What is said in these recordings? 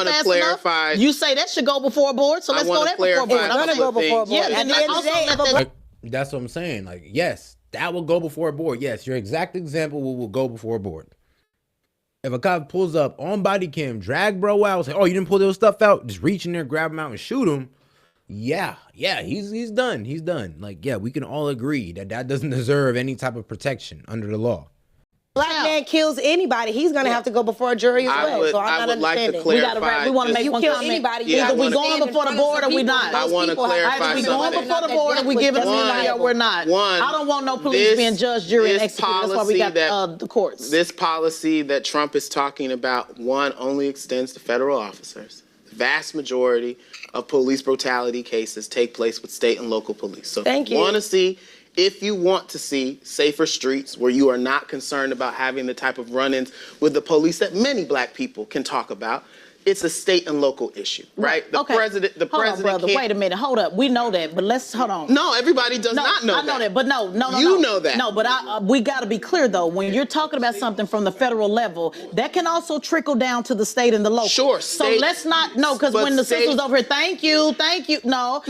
fast clarify. Enough. You say that should go before a board, so let's go that before a board. It's going to go before a board. Yeah, and also that's what I'm saying. Like, yes, that will go before a board. Yes, your exact example will go before a board. If a cop pulls up on body cam, drag bro out, say, "Oh, you didn't pull those stuff out," just reach in there, grab him out, and shoot him. Yeah, he's done. He's done. Like, yeah, we can all agree that doesn't deserve any type of protection under the law. Black man kills anybody, he's going to have to go before a jury as well. So I'm not understanding. We want to make one comment. Anybody, either we going before the board or we not. I want to clarify something. We going before the board or we giving it or we're not. I don't want no police being judge, jury, and executed. That's why we got the courts. This policy that Trump is talking about, one, only extends to federal officers. The vast majority of police brutality cases take place with state and local police. So if you want to see safer streets where you are not concerned about having the type of run-ins with the police that many black people can talk about, it's a state and local issue, right? The president brother, wait a minute, hold up. We know that, but let's, hold on. No, everybody does not know that. I know that, but no. You know that. No, but we got to be clear, though. When you're talking about something from the federal level, that can also trickle down to the state and the local. Sure. So let's not, because when the sister was over here, thank you. No.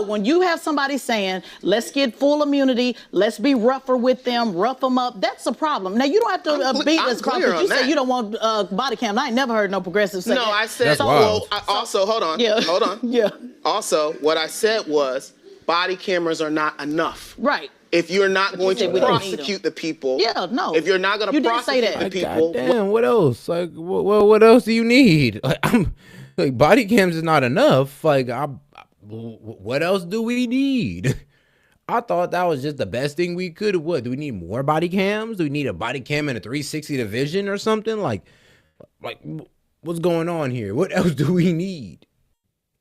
When you have somebody saying, let's get full immunity, let's be rougher with them, rough them up, that's a problem. Now, you don't have to be as clear. You say you don't want body cam. I ain't never heard no progressive say that. I said, hold on. Yeah. Also, what I said was, body cameras are not enough. Right. If you're not going to prosecute the people. Yeah, no. If you're not going to prosecute the people. Damn, what else? Like, what else do you need? Like, body cams is not enough. Like, what else do we need? I thought that was just the best thing we could. What, do we need more body cams? Do we need a body cam in a 360 division or something? Like, what's going on here? What else do we need?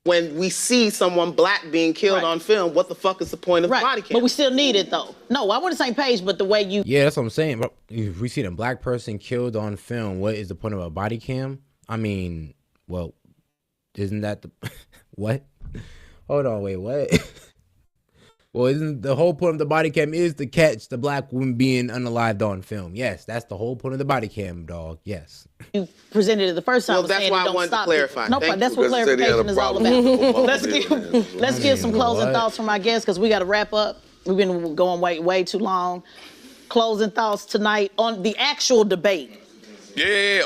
When we see someone black being killed on film, what the fuck is the point of the body cam? But we still need it, though. No, I want the same page, but the way you... Yeah, that's what I'm saying. But if we see a black person killed on film, what is the point of a body cam? I mean, well, isn't that the... What? Hold on, wait, what? Well, isn't the whole point of the body cam is to catch the black woman being unalived on film? Yes, that's the whole point of the body cam, dog. Yes. You presented it the first time. Well, that's why I wanted to clarify. No, that's what clarification is all about. Let's give some closing thoughts from our guests because we got to wrap up. We've been going way too long. Closing thoughts tonight on the actual debate.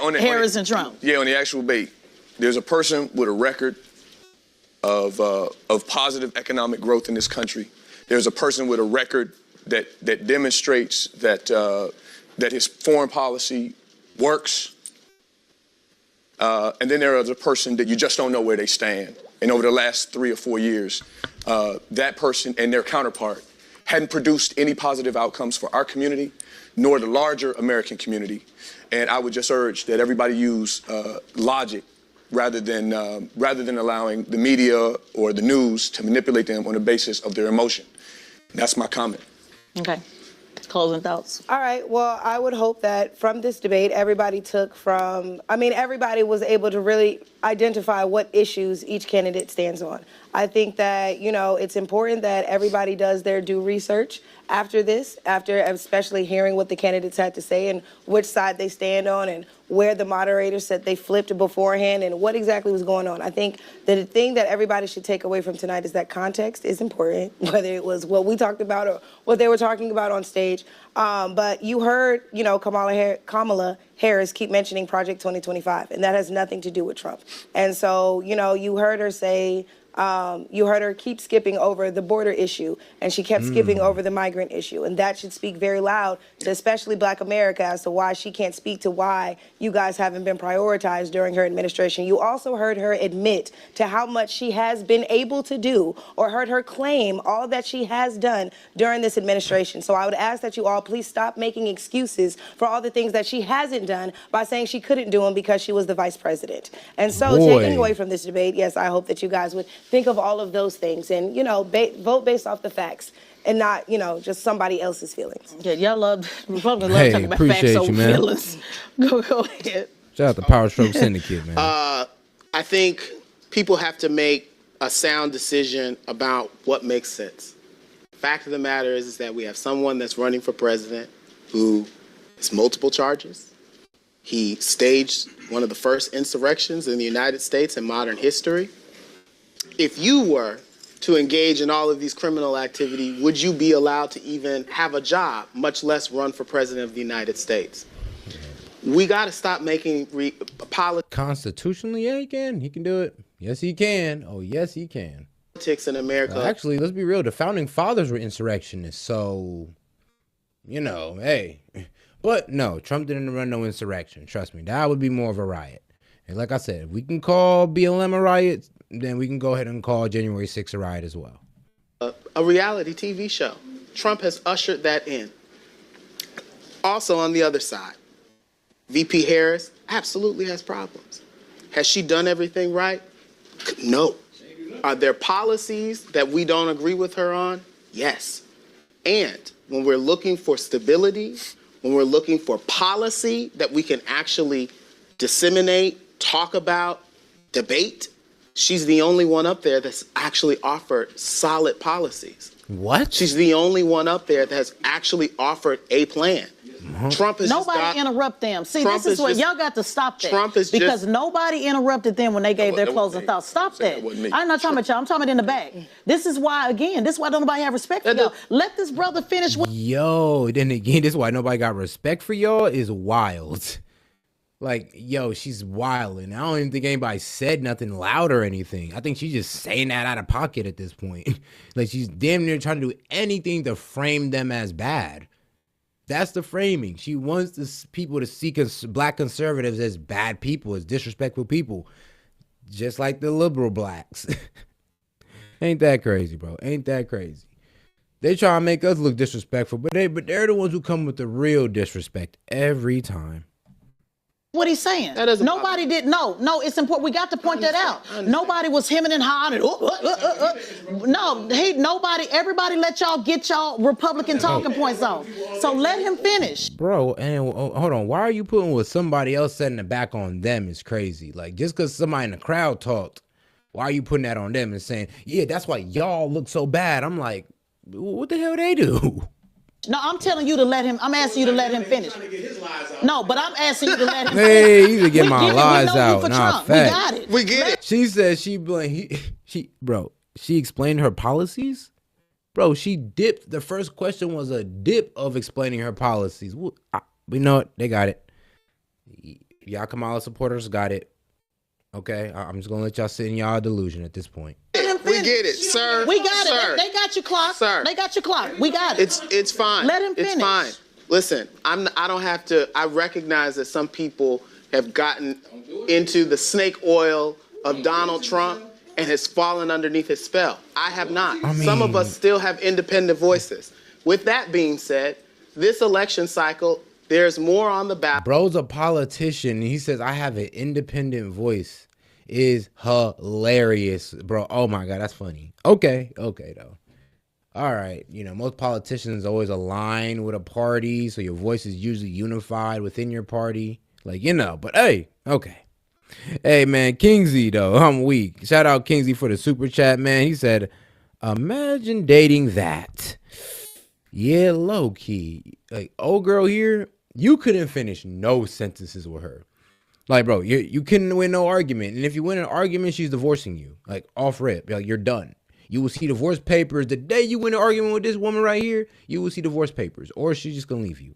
On Harris and Trump. Yeah, on the actual debate. There's a person with a record of positive economic growth in this country. There's a person with a record that demonstrates that his foreign policy works. And then there is a person that you just don't know where they stand. And over the last 3 or 4 years, that person and their counterpart hadn't produced any positive outcomes for our community, nor the larger American community. And I would just urge that everybody use logic rather than allowing the media or the news to manipulate them on the basis of their emotion. That's my comment. Okay. Closing thoughts. All right. Well, I would hope that from this debate, everybody was able to really identify what issues each candidate stands on. I think that, it's important that everybody does their due research after this, after especially hearing what the candidates had to say and which side they stand on and where the moderators said they flipped beforehand and what exactly was going on. I think that the thing that everybody should take away from tonight is that context is important, whether it was what we talked about or what they were talking about on stage. But you heard, Kamala Harris keep mentioning Project 2025, and that has nothing to do with Trump. And so, you heard her say, you heard her keep skipping over the border issue, and she kept skipping over the migrant issue. And that should speak very loud to especially Black America as to why she can't speak to why you guys haven't been prioritized during her administration. You also heard her admit to how much she has been able to do, or heard her claim all that she has done during this administration. So I would ask that you all please stop making excuses for all the things that she hasn't done by saying she couldn't do them because she was the vice president. And so taking away from this debate, yes, I hope that you guys would think of all of those things and, vote based off the facts and not, just somebody else's feelings. Yeah, Republicans love talking about facts over feelings. Go ahead. Shout out to Power Stroke Syndicate, man. I think people have to make a sound decision about what makes sense. The fact of the matter is that we have someone that's running for president who has multiple charges. He staged one of the first insurrections in the United States in modern history. If you were to engage in all of these criminal activity, would you be allowed to even have a job, much less run for president of the United States? We got to stop making Constitutionally, yeah, he can. He can do it. Yes, he can. Oh, yes, he can. Politics in America. Actually, let's be real. The founding fathers were insurrectionists, so, you know, hey. But no, Trump didn't run no insurrection. Trust me, that would be more of a riot. And like I said, if we can call BLM a riot, then we can go ahead and call January 6th a riot as well. A reality TV show. Trump has ushered that in. Also on the other side, VP Harris absolutely has problems. Has she done everything right? No. Are there policies that we don't agree with her on? Yes. And when we're looking for stability, when we're looking for policy that we can actually disseminate, talk about, debate, she's the only one up there that's actually offered solid policies. What? She's the only one up there that has actually offered a plan. Trump has nobody interrupt them. See, Trump this is what y'all got to stop that. Because nobody interrupted them when they gave their closing thoughts. Stop that. I'm not talking about y'all. I'm talking about in the back. This is why, again, this is why don't nobody have respect for y'all. Let this brother finish. Yo, then again, this is why nobody got respect for y'all is wild. Like, yo, she's wilding. I don't even think anybody said nothing loud or anything. I think she's just saying that out of pocket at this point. Like, she's damn near trying to do anything to frame them as bad. That's the framing. She wants people to see black conservatives as bad people, as disrespectful people, just like the liberal blacks. Ain't that crazy, bro? Ain't that crazy? They try to make us look disrespectful, but they're the ones who come with the real disrespect every time. What he's saying. Nobody did. No, it's important. We got to point that out. Nobody was hemming and hawing. No, everybody let y'all get y'all Republican talking points on. So let him finish. Bro, and hold on. Why are you putting what somebody else said in the back on them is crazy? Like, just because somebody in the crowd talked, why are you putting that on them and saying, yeah, that's why y'all look so bad? I'm like, what the hell they do? No, I'm telling you to let him. I'm asking you to let him finish. No, but I'm asking you to let him finish. Hey, you to get my lies out. Nah, we got it. We get it. She said she explained her policies. Bro, she dipped. The first question was a dip of explaining her policies. We know it. They got it. Y'all Kamala supporters got it. Okay, I'm just gonna let y'all sit in y'all delusion at this point. We get it, sir. We got it. They got your clock. Sir. They got your clock. We got it. It's fine. Let him finish. It's fine. Listen, I don't have to. I recognize that some people have gotten into the snake oil of Donald Trump and has fallen underneath his spell. I have not. Some of us still have independent voices. With that being said, this election cycle, there's more on the ballot. Bro's a politician. He says, I have an independent voice. Is hilarious, bro. Oh my God, that's funny. Okay, though. All right, most politicians always align with a party, so your voice is usually unified within your party. Like, but hey, okay. Hey, man, Kingsy, though, I'm weak. Shout out Kingsy for the super chat, man. He said, imagine dating that. Yeah, low key. Like, old girl here, you couldn't finish no sentences with her. Like, bro, you couldn't win no argument. And if you win an argument, she's divorcing you. Like, off rip. Like, you're done. You will see divorce papers. The day you win an argument with this woman right here, you will see divorce papers. Or she's just going to leave you.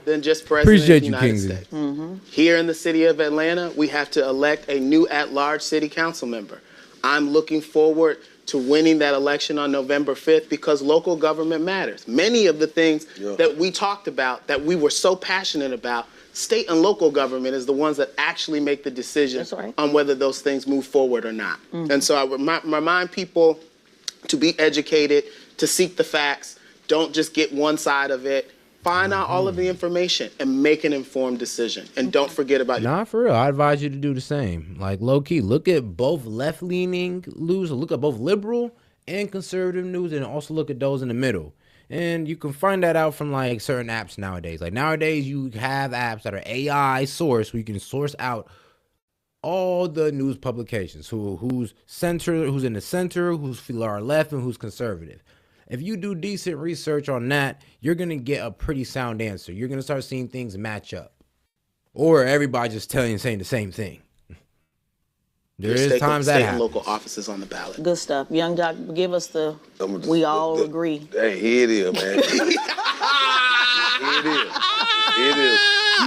Than just president Appreciate of the United States. Here in the city of Atlanta, we have to elect a new at-large city council member. I'm looking forward to winning that election on November 5th because local government matters. Many of the things that we talked about, that we were so passionate about, state and local government is the ones that actually make the decision on whether those things move forward or not. And so I remind people to be educated, to seek the facts. Don't just get one side of it. Find out all of the information and make an informed decision. And don't forget about Nah, for real. I advise you to do the same. Like, low key, look at both left-leaning news, look at both liberal and conservative news, and also look at those in the middle. And you can find that out from like certain apps nowadays. Like nowadays you have apps that are AI sourced where you can source out all the news publications, who's in the center, who's far left, and who's conservative. If you do decent research on that, you're going to get a pretty sound answer. You're going to start seeing things match up. or everybody just saying the same thing. There is times that happens. Local offices on the ballot. Good stuff. Young Jock, give us we all agree. Hey, here it is, man. It is.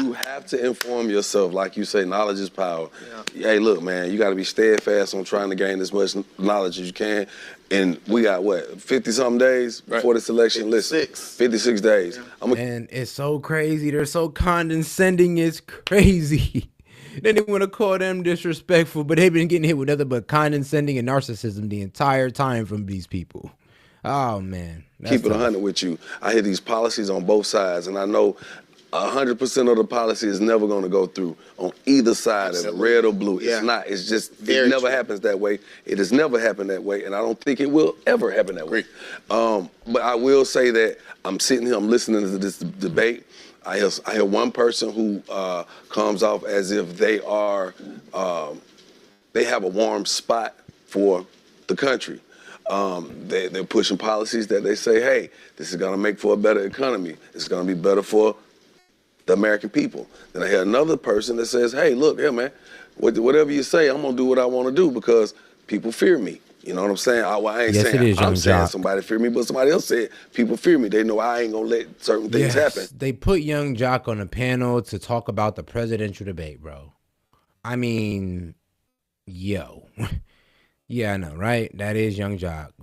You have to inform yourself. Like you say, knowledge is power. Yeah. Hey, look, man, you got to be steadfast on trying to gain as much knowledge as you can. And we got, 50-something days before this election? 56 days. Yeah. And it's so crazy. They're so condescending. It's crazy. Then they want to call them disrespectful, but they've been getting hit with nothing but condescending and narcissism the entire time from these people. Oh, man. Keep it 100 with you. I hear these policies on both sides, and I know 100% of the policy is never going to go through on either side, of red or blue. It's not. It's just, it never happens that way. It has never happened that way, and I don't think it will ever happen that way. But I will say that I'm sitting here, I'm listening to this debate. I hear one person who comes off as if they have a warm spot for the country. They're pushing policies that they say, hey, this is going to make for a better economy. It's going to be better for the American people. Then I hear another person that says, hey, look, man, whatever you say, I'm going to do what I want to do because people fear me. You know what I'm saying? I ain't saying I'm saying somebody fear me, but somebody else said people fear me. They know I ain't going to let certain things happen. They put Young Jock on a panel to talk about the presidential debate, bro. I mean, yo. Yeah, I know, right? That is Young Jock.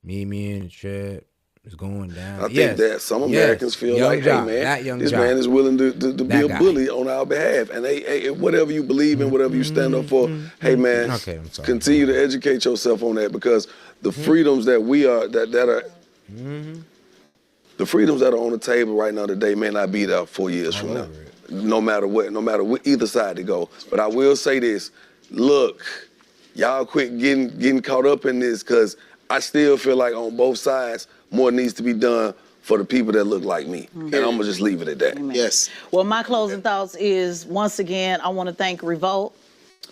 Me and the trip is going down. I think that some Americans feel Young like, Jock, hey, man, this man is willing to be a bully on our behalf. And hey, whatever you believe in, whatever you stand up for, hey, man, continue to educate yourself on that because the freedoms that we are, the freedoms that are on the table right now today may not be there 4 years from now. No matter what, either side to go. But I will say this, look, y'all quit getting caught up in this because I still feel like on both sides, more needs to be done for the people that look like me. And I'm going to just leave it at that. Amen. Yes. Well, my closing thoughts is, once again, I want to thank Revolt.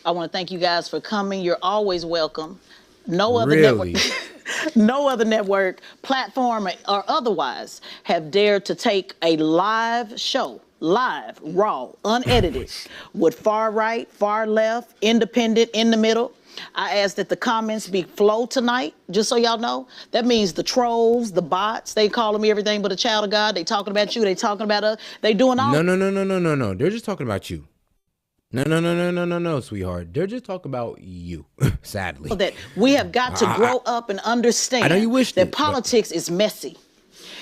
I want to thank you guys for coming. You're always welcome. No other network, no other network, platform, or otherwise have dared to take a live show, live, raw, unedited, with far right, far left, independent, in the middle. I ask that the comments be flow tonight, just so y'all know. That means the trolls, the bots, they calling me everything but a child of God. They talking about you, they talking about us, they doing all. No. They're just talking about you. No, sweetheart. They're just talking about you, sadly. That we have got to grow up and understand I know you wish that politics is messy.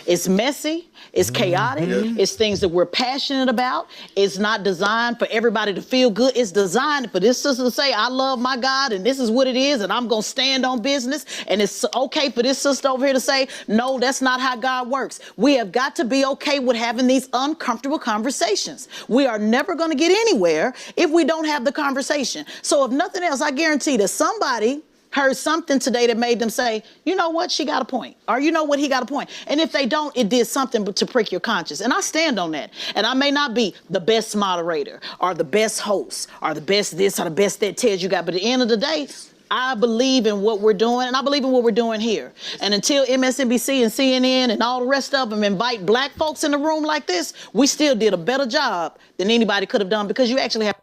It's messy, it's chaotic, it's things that we're passionate about. It's not designed for everybody to feel good. It's designed for this sister to say, I love my God and this is what it is and I'm going to stand on business. And it's okay for this sister over here to say, no, that's not how God works. We have got to be okay with having these uncomfortable conversations. We are never going to get anywhere if we don't have the conversation. So if nothing else, I guarantee that somebody heard something today that made them say, you know what, she got a point. Or you know what, he got a point. And if they don't, it did something to prick your conscience. And I stand on that. And I may not be the best moderator or the best host or the best this or the best that Ted you got. But at the end of the day, I believe in what we're doing, and I believe in what we're doing here. And until MSNBC and CNN and all the rest of them invite black folks in the room like this, we still did a better job than anybody could have done because you actually have.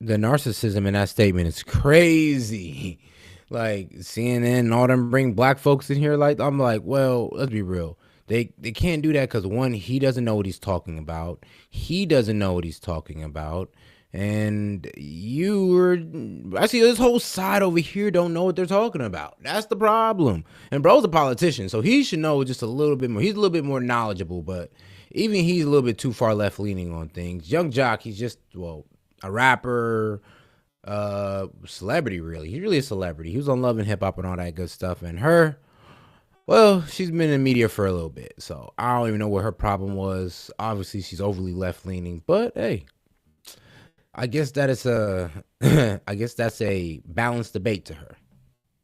The narcissism in that statement is crazy. Like CNN and all them bring black folks in here. Like, I'm like, well, let's be real. They can't do that because one, he doesn't know what he's talking about. He doesn't know what he's talking about. And I see this whole side over here don't know what they're talking about. That's the problem. And bro's a politician, so he should know just a little bit more. He's a little bit more knowledgeable, but even he's a little bit too far left leaning on things. Young Jock, he's just, a rapper, celebrity, really. He's really a celebrity. He was on Love and Hip Hop and all that good stuff. And her, well, she's been in media for a little bit, so I don't even know what her problem was. Obviously, she's overly left leaning, but hey, I guess that's a balanced debate to her.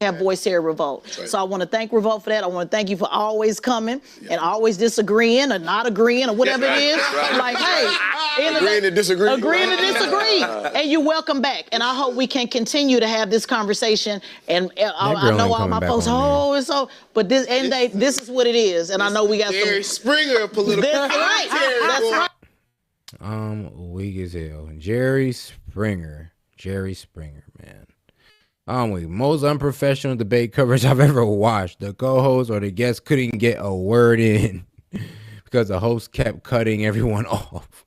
Have voice here at Revolt. Right. So I want to thank Revolt for that. I want to thank you for always coming and always disagreeing or not agreeing or whatever it is. Right. Like, hey, agreeing to disagree. Agreeing to disagree. And you're welcome back. And I hope we can continue to have this conversation. And I know all my folks, it's so, but this is what it is. And I know we got Jerry Springer political. That's right. That's right. Weak as hell. Jerry Springer, man. Weak. Most unprofessional debate coverage I've ever watched. The co-host or the guest couldn't get a word in because the host kept cutting everyone off.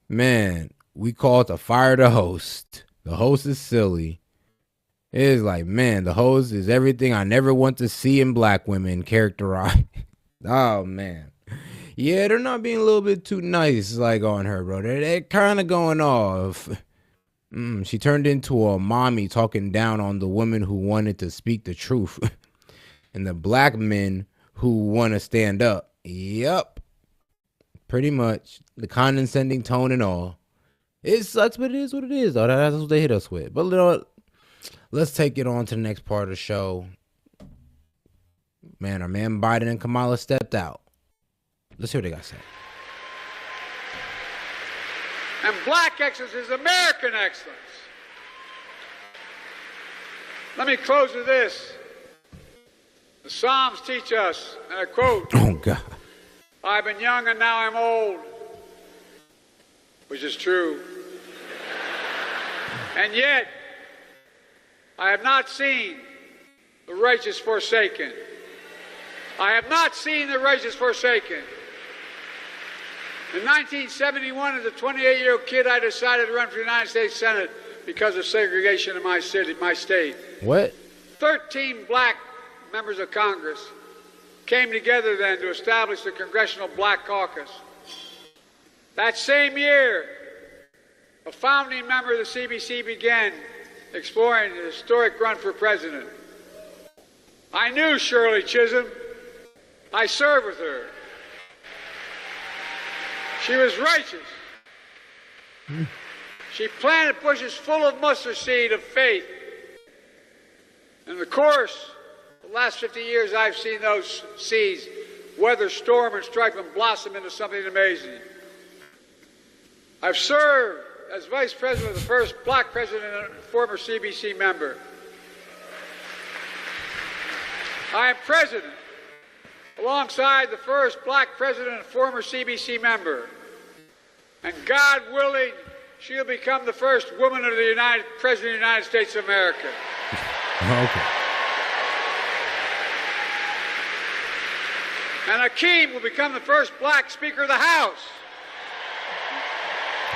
Man, we called to fire the host. The host is silly. It is like, man, the host is everything I never want to see in black women characterized. Oh, man. Yeah, they're not being a little bit too nice, like, on her, bro. They're kind of going off. She turned into a mommy talking down on the women who wanted to speak the truth. And the black men who want to stand up. Yep. Pretty much. The condescending tone and all. It sucks, but it is what it is, though. That's what they hit us with. But, you know what? Let's take it on to the next part of the show. Man, our man Biden and Kamala stepped out. Let's hear what they got to say. And black excellence is American excellence. Let me close with this. The Psalms teach us, and I quote, oh, God. I've been young and now I'm old, which is true. And yet, I have not seen the righteous forsaken. I have not seen the righteous forsaken. In 1971, as a 28-year-old kid, I decided to run for the United States Senate because of segregation in my city, my state. What? 13 black members of Congress came together then to establish the Congressional Black Caucus. That same year, a founding member of the CBC began exploring the historic run for president. I knew Shirley Chisholm. I served with her. She was righteous. She planted bushes full of mustard seed of faith. In the course of the last 50 years, I've seen those seeds weather storm and strife and blossom into something amazing. I've served as vice president of the first black president and former CBC member. I am president alongside the first black president and former CBC member. And God willing, she'll become the first woman of the President of the United States of America. Okay. And Akeem will become the first black Speaker of the House.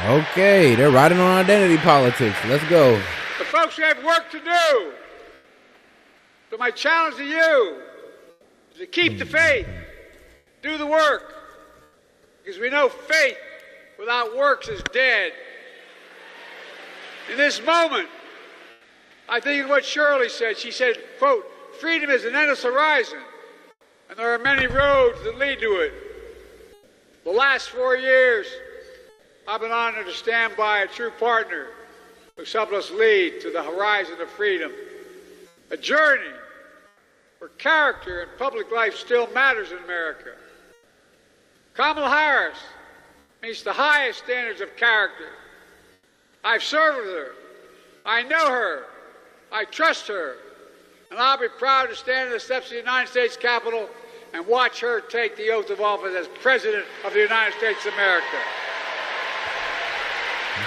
Okay, they're riding on identity politics. Let's go. The folks who have work to do. So my challenge to you is to keep the faith, do the work, because we know faith without works is dead. In this moment, I think of what Shirley said. She said, quote, freedom is an endless horizon, and there are many roads that lead to it. The last 4 years, I've been honored to stand by a true partner who's helped us lead to the horizon of freedom. A journey where character and public life still matters in America. Kamala Harris meets the highest standards of character. I've served with her. I know her. I trust her. And I'll be proud to stand in the steps of the United States Capitol and watch her take the oath of office as President of the United States of America.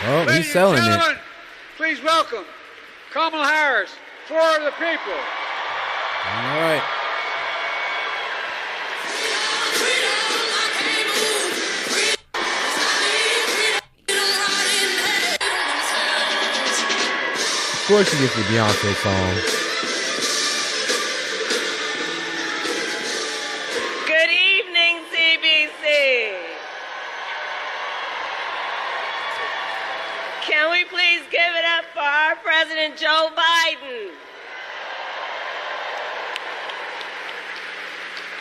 Oh, Ladies he's selling and it. gentlemen, please welcome Kamala Harris for the people. All right. Of course she gets the Beyonce song. Good evening, CBC. Can we please give it up for our President Joe Biden?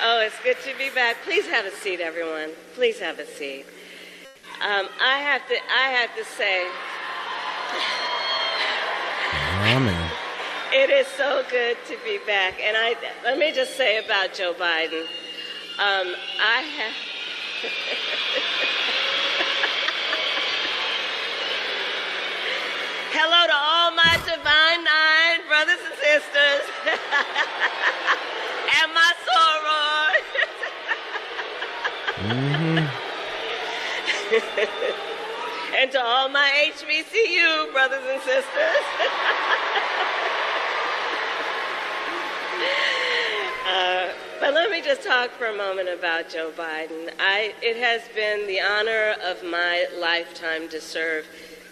Oh, it's good to be back. Please have a seat, everyone. Please have a seat. I have to say, Oh, man. it is so good to be back. And let me just say about Joe Biden, I have. Hello to all my divine nine brothers and sisters and my soror. And to all my HBCU brothers and sisters. But let me just talk for a moment about Joe Biden. It has been the honor of my lifetime to serve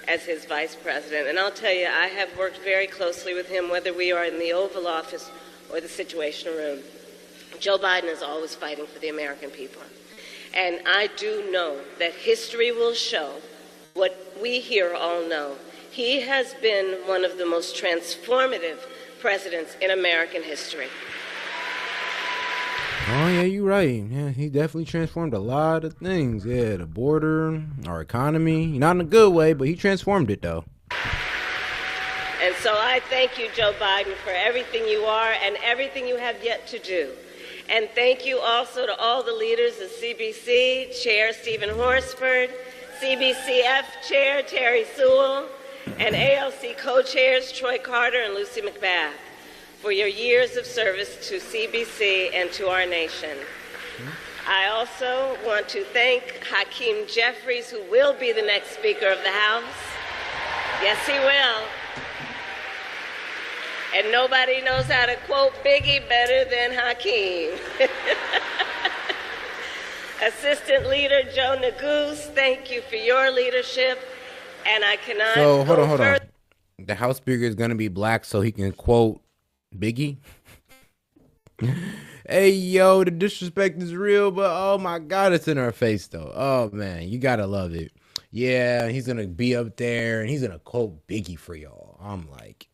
as his vice president. And I'll tell you, I have worked very closely with him, whether we are in the Oval Office or the Situation Room. Joe Biden is always fighting for the American people. And I do know that history will show what we here all know. He has been one of the most transformative presidents in American history. Oh, yeah, you're right. Yeah, he definitely transformed a lot of things. Yeah, the border, our economy. Not in a good way, but he transformed it, though. And so I thank you, Joe Biden, for everything you are and everything you have yet to do. And thank you also to all the leaders of CBC, Chair Stephen Horsford, CBCF Chair Terry Sewell, and ALC co-chairs Troy Carter and Lucy McBath, for your years of service to CBC and to our nation. I also want to thank Hakeem Jeffries, who will be the next Speaker of the House. Yes, he will. And nobody knows how to quote Biggie better than Hakeem. Assistant Leader Joe Neguse, thank you for your leadership. And I cannot So, hold on. The House Speaker is going to be black so he can quote Biggie? Hey, yo, the disrespect is real, but oh my God, it's in our face, though. Oh, man, you got to love it. Yeah, he's going to be up there, and he's going to quote Biggie for y'all. I'm like,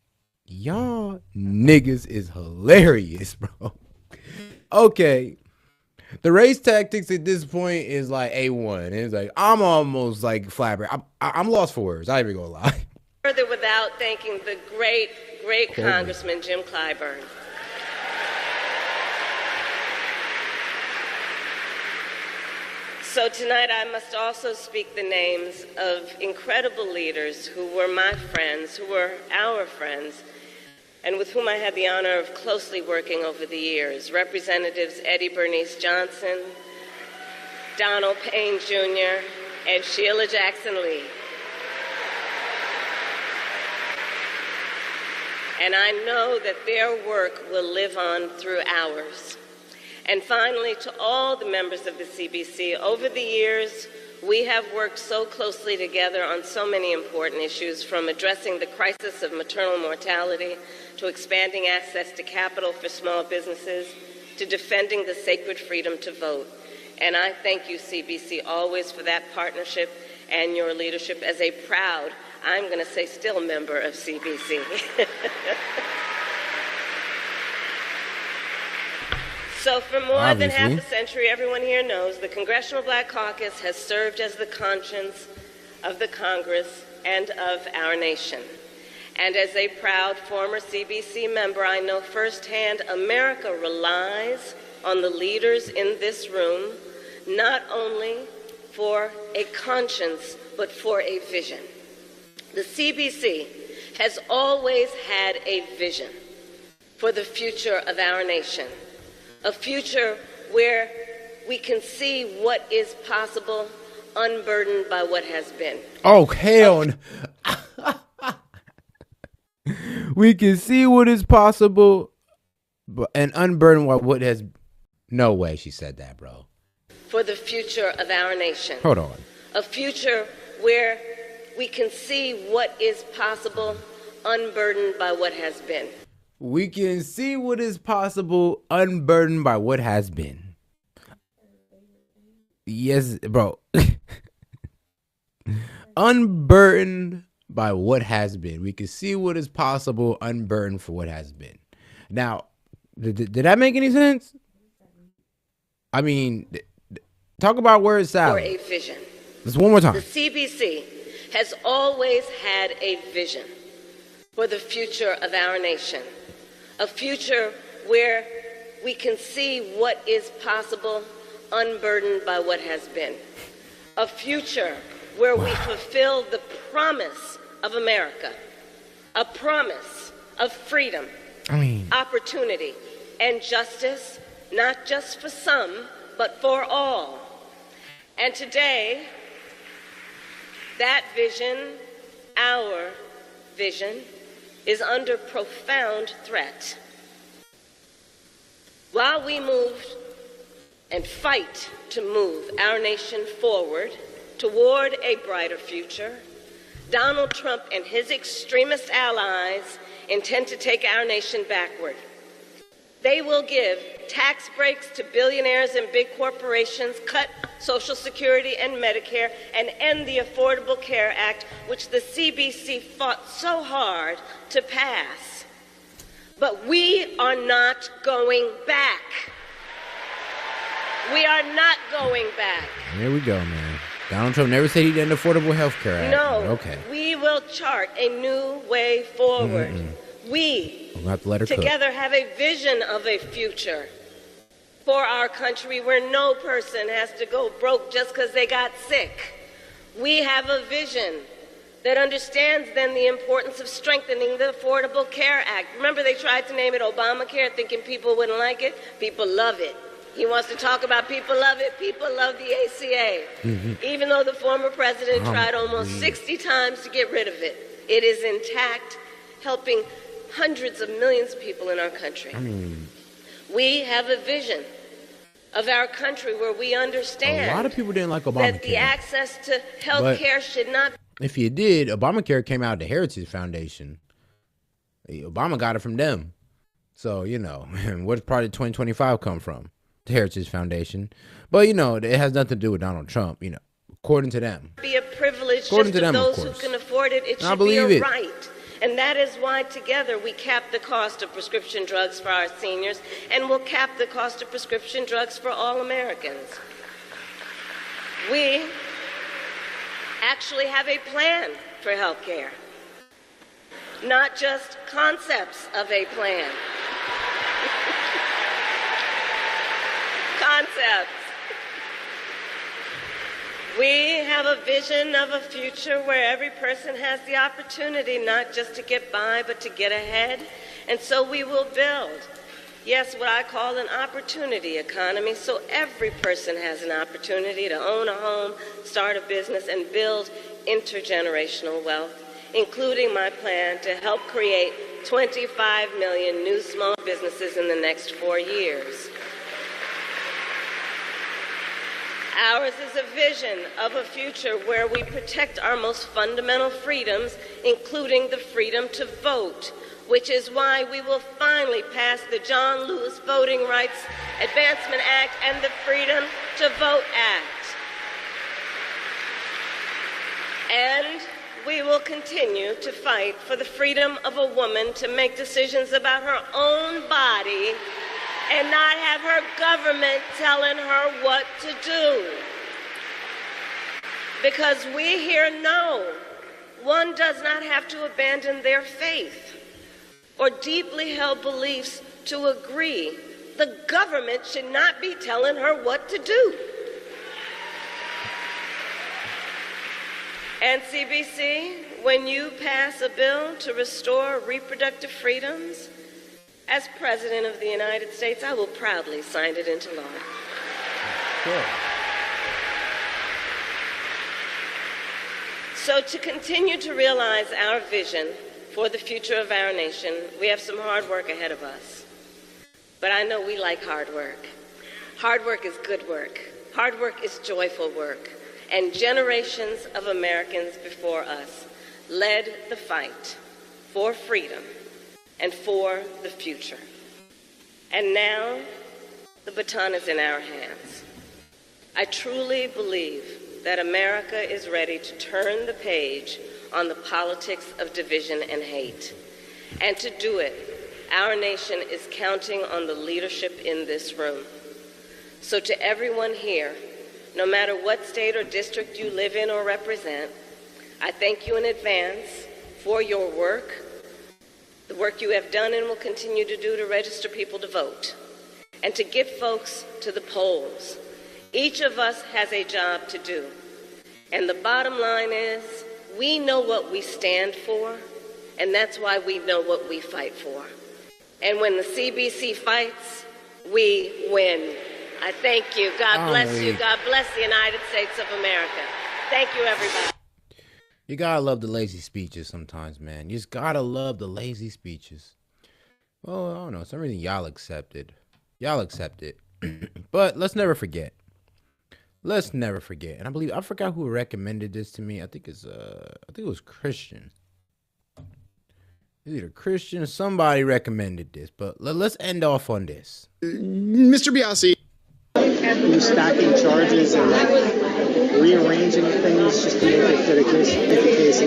y'all niggas is hilarious, bro. Okay. The race tactics at this point is like A1. It's like, I'm almost like flabbergasted. I'm lost for words. I ain't even gonna lie. Further, without thanking the great Congressman Jim Clyburn. So tonight I must also speak the names of incredible leaders who were my friends, who were our friends, and with whom I had the honor of closely working over the years. Representatives Eddie Bernice Johnson, Donald Payne Jr., and Sheila Jackson Lee. And I know that their work will live on through ours. And finally, to all the members of the CBC, over the years, we have worked so closely together on so many important issues, from addressing the crisis of maternal mortality, to expanding access to capital for small businesses, to defending the sacred freedom to vote. And I thank you, CBC, always for that partnership and your leadership as a proud, I'm going to say still, member of CBC. So for more than half a century, everyone here knows the Congressional Black Caucus has served as the conscience of the Congress and of our nation. And as a proud former CBC member, I know firsthand America relies on the leaders in this room, not only for a conscience, but for a vision. The CBC has always had a vision for the future of our nation, a future where we can see what is possible, unburdened by what has been. Oh, hell no. We can see what is possible, and unburden what has. No way she said that, bro. For the future of our nation. Hold on. A future where we can see what is possible, unburdened by what has been. We can see what is possible, unburdened by what has been. Yes, bro. Unburdened by what has been. We can see what is possible, unburdened for what has been. Now, did that make any sense? I mean, talk about word salad. For a vision. Just one more time. The CBC has always had a vision for the future of our nation. A future where we can see what is possible, unburdened by what has been. A future where we fulfill the promise of America. A promise of freedom, opportunity, and justice, not just for some, but for all. And today, That vision, our vision, is under profound threat. While we move and fight to move our nation forward toward a brighter future, Donald Trump and his extremist allies intend to take our nation backward. They will give tax breaks to billionaires and big corporations, cut Social Security and Medicare, and end the Affordable Care Act, which the CBC fought so hard to pass. But we are not going back. We are not going back. There we go, man. Donald Trump never said he'd end Affordable Health Care Act. No. Okay. We will chart a new way forward. We We'll have to let her together have a vision of a future for our country where no person has to go broke just because they got sick. We have a vision that understands then the importance of strengthening the Affordable Care Act. Remember, they tried to name it Obamacare thinking people wouldn't like it? People love it. He wants to talk about people love it. People love the ACA. Even though the former president tried almost 60 times to get rid of it, it is intact, helping hundreds of millions of people in our country. We have a vision of our country where we understand a lot of people didn't like Obamacare. that the access to health care should not. If you did, Obamacare came out of the Heritage Foundation. Obama got it from them. So, you know, where's part of 2025 come from? The Heritage Foundation. But, you know, it has nothing to do with Donald Trump, you know, according to them. Be a privilege According just to of them, of those who course. can afford it. It I should be believe a it. right. And that is why together we cap the cost of prescription drugs for our seniors, and we'll cap the cost of prescription drugs for all Americans. We actually have a plan for health care, not just concepts of a plan. Concepts. We have a vision of a future where every person has the opportunity not just to get by, but to get ahead. And so we will build, yes, what I call an opportunity economy, so every person has an opportunity to own a home, start a business, and build intergenerational wealth, including my plan to help create 25 million new small businesses in the next 4 years. Ours is a vision of a future where we protect our most fundamental freedoms, including the freedom to vote, which is why we will finally pass the John Lewis Voting Rights Advancement Act and the Freedom to Vote Act. And we will continue to fight for the freedom of a woman to make decisions about her own body and not have her government telling her what to do. Because we here know one does not have to abandon their faith or deeply held beliefs to agree. The government should not be telling her what to do. And CBC, when you pass a bill to restore reproductive freedoms, as President of the United States, I will proudly sign it into law. Sure. So to continue to realize our vision for the future of our nation, we have some hard work ahead of us. But I know we like hard work. Hard work is good work. Hard work is joyful work. And generations of Americans before us led the fight for freedom and for the future. And now, the baton is in our hands. I truly believe that America is ready to turn the page on the politics of division and hate. And to do it, our nation is counting on the leadership in this room. So to everyone here, no matter what state or district you live in or represent, I thank you in advance for your work, the work you have done and will continue to do to register people to vote, and to get folks to the polls. Each of us has a job to do. And the bottom line is, we know what we stand for, and that's why we know what we fight for. And when the CBC fights, we win. I thank you. God bless you. God bless the United States of America. Thank you, everybody. You gotta love the lazy speeches sometimes, man. You just gotta love the lazy speeches. Well, I don't know. Some reason y'all accept it. Y'all accept it. But let's never forget. Let's never forget. And I forgot who recommended this to me. I think it was Christian. Either Christian or somebody recommended this. But let's end off on this. Mr. Biasi. You're stacking charges and rearranging things just to make the case is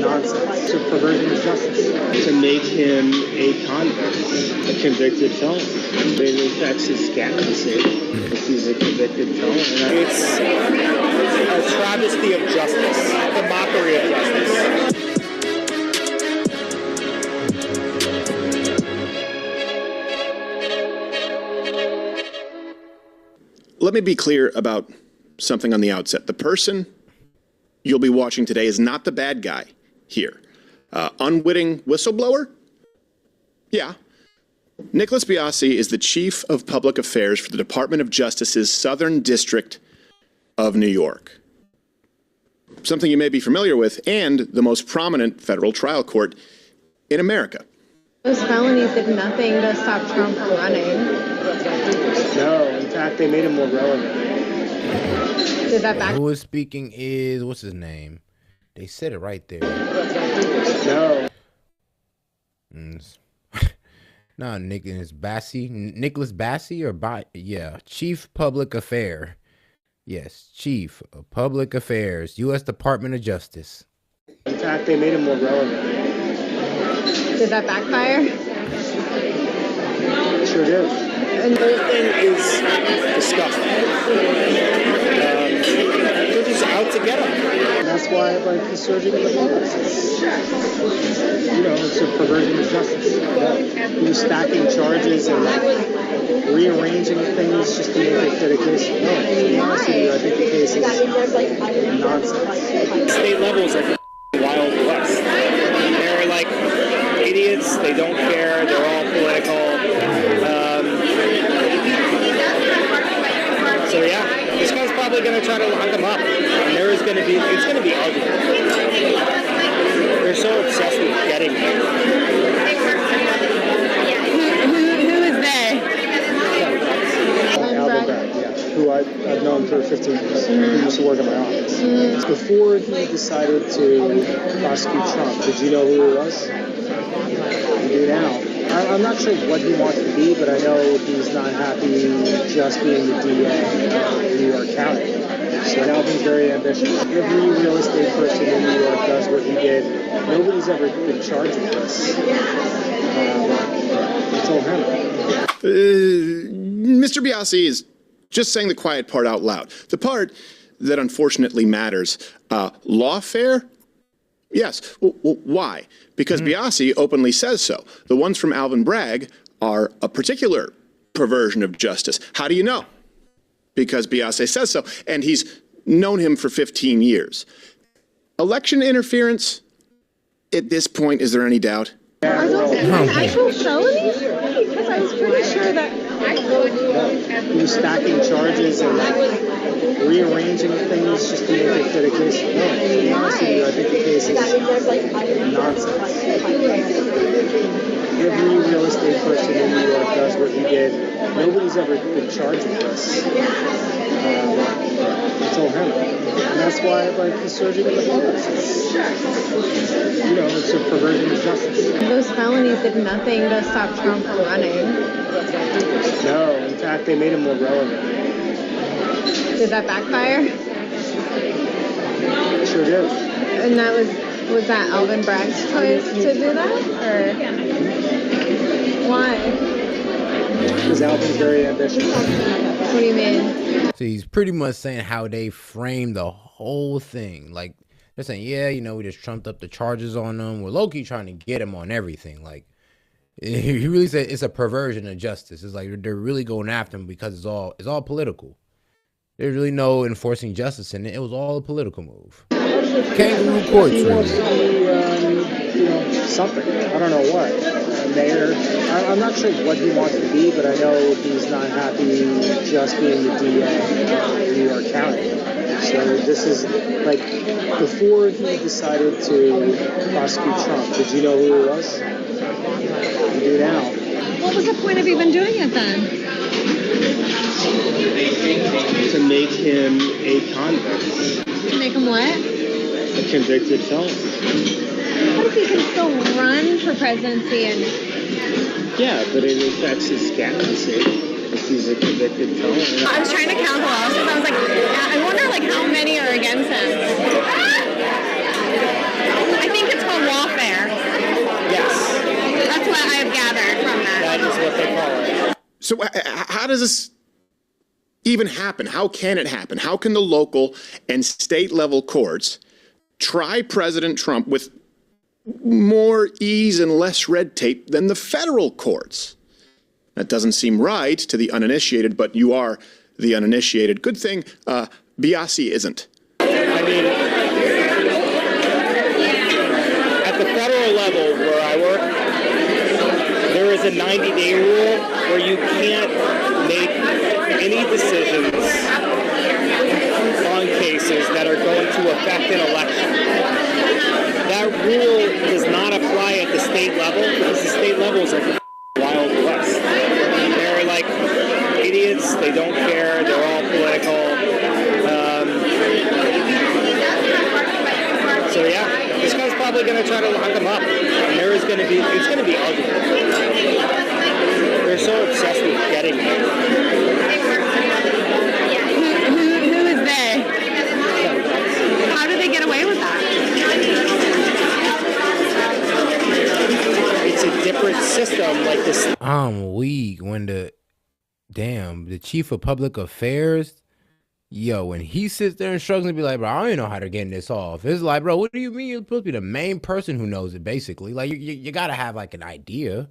nonsense. It's a perversion of justice. To make him a convict, a convicted felon. It affects his candidacy if he's a convicted felon. It's a travesty of justice, a mockery of justice. Let me be clear about something on the outset. The person you'll be watching today is not the bad guy here. Unwitting whistleblower? Yeah. Nicholas Biasi is the Chief of Public Affairs for the Department of Justice's Southern District of New York. Something you may be familiar with, and the most prominent federal trial court in America. Those felonies did nothing to stop Trump from running. No, in fact, they made him more relevant. Did that back? Who is speaking is, what's his name? They said it right there. No. No, Nicholas Bassey or Chief Public Affairs. Yes, Chief of Public Affairs, U.S. Department of Justice. In fact, they made him more relevant. Did that backfire? Sure did. And the whole thing is disgusting. They're just out to get him. And that's why the surging of the violence. It's a perversion of justice. You're stacking charges and rearranging things just to make the case. No, to be honest with you, I think the case is nonsense. State level is like a Wild West. They're like idiots. They don't care. They're all political. So yeah, this guy's probably going to try to lock him up. And it's going to be ugly. They're so obsessed with getting him. Who is they? Alvin Bragg, who I've known for 15 years. He used to work in my office. Before he decided to prosecute Trump, did you know who he was? You do now. I'm not sure what he wants to be, but I know he's not happy just being the DA in New York County. So Alvin's very ambitious. Every real estate person in New York does what he did. Nobody's ever been charged with this until him. Mr. Biasi is just saying the quiet part out loud. The part that unfortunately matters. Lawfare? Yes. Why? Because Biasi openly says so. The ones from Alvin Bragg are a particular perversion of justice. How do you know? Because Biasi says so, and he's known him for 15 years. Election interference? At this point, is there any doubt? Are those actual felonies? Because I was pretty sure that. He was stacking charges and rearranging things just to make the case. No, to be honest with you, I think the case is nonsense. Every real estate person in New York does what he did. Nobody's ever been charged with this until him. And that's why the surging of the violence. It's a perversion of justice. Those felonies did nothing to stop Trump from running. No, in fact, they made him more relevant. Did that backfire? Sure did. And that was that Alvin Bragg's choice to do that? Or why? Because Alvin's very ambitious. What do you mean? So he's pretty much saying how they framed the whole thing. Like, they're saying, we just trumped up the charges on them. We're low-key trying to get him on everything. Like, he really said it's a perversion of justice. It's like they're really going after him because it's all political. There's really no enforcing justice in it. It was all a political move. Kangaroo courts, really. Something. I don't know what. Mayor. I'm not sure what he wants to be, but I know he's not happy just being the DA in New York County. So this is like before he decided to prosecute Trump. Did you know who he was? You do now. What was the point of even doing it then? To make him a convict. To make him what? A convicted felon. What if he can still run for presidency and... Yeah, but it affects his candidacy if he's a convicted felon. I was trying to count the losses. I was like, I wonder like how many are against him. I think it's called lawfare. Yes. That's what I've gathered from that. That is what they call it. So how does this even happen? How can it happen? How can the local and state level courts try President Trump with more ease and less red tape than the federal courts? That doesn't seem right to the uninitiated, but you are the uninitiated. Good thing Biasi isn't. I mean, at the federal level where I work, there is a 90-day rule where you can't make any decisions on cases that are going to affect an election. That rule does not apply at the state level because the state level is like a Wild West. They're like idiots. They don't care. They're all political. So yeah, this guy's probably going to try to lock him up. And it's going to be ugly. They're so obsessed with getting him. Who is they? How did they get away with that? It's a different system like this. I'm weak when the chief of public affairs, when he sits there and struggles and be like, bro, I don't even know how they're getting this off. It's like, bro, what do you mean? You're supposed to be the main person who knows it, basically. Like, you got to have, like, an idea.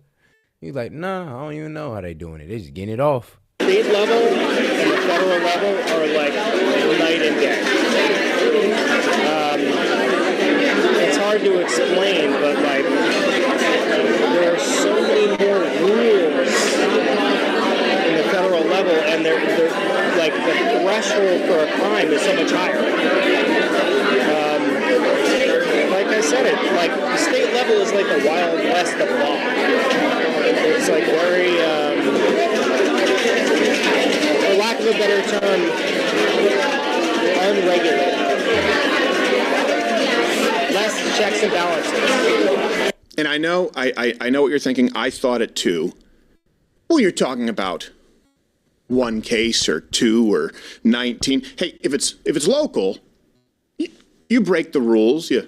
He's like, nah, I don't even know how they're doing it. They're just getting it off. State level and the federal level are like night and day. It's hard to explain, but like there are so many more rules in the federal level, and they're like the threshold for a crime is so much higher. Like I said, like the state level is like the Wild West of law. It's like very, for lack of a better term, unregulated. Less checks and balances. And I know what you're thinking. I thought it too. Well, you're talking about one case or two or 19. Hey, if it's local, you break the rules. You